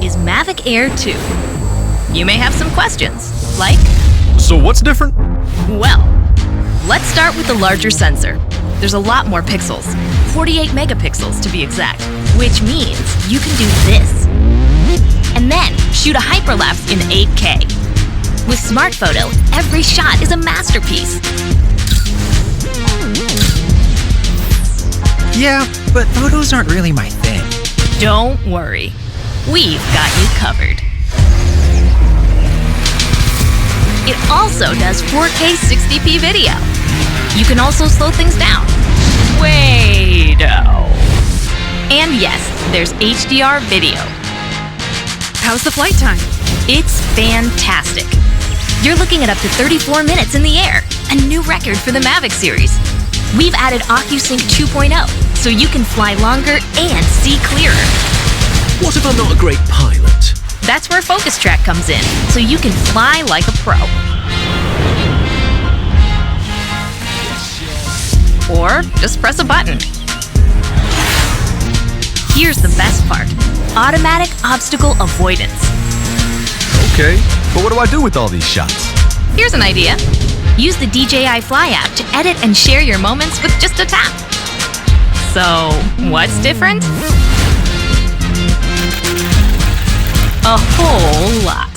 is Mavic Air 2. You may have some questions, like, So what's different? well, let's start with the larger sensor. There's a lot more pixels, 48 megapixels to be exact, which means you can do this. And then shoot a hyperlapse in 8K. With Smart Photo, every shot is a masterpiece. Yeah, but photos aren't really my thing. Don't worry, we've got you covered. It also does 4K 60p video. You can also slow things down. Way-do. And yes, there's HDR video. How's the flight time? It's fantastic. You're looking at up to 34 minutes in the air, a new record for the Mavic series. We've added Ocusync 2.0, so you can fly longer and see clearer. What if I'm not a great pilot? That's where ActiveTrack comes in, so you can fly like a pro. Or just press a button. Here's the best part: automatic obstacle avoidance. Okay, but what do I do with all these shots? Here's an idea. Use the DJI Fly app to edit and share your moments with just a tap. So, what's different? A whole lot.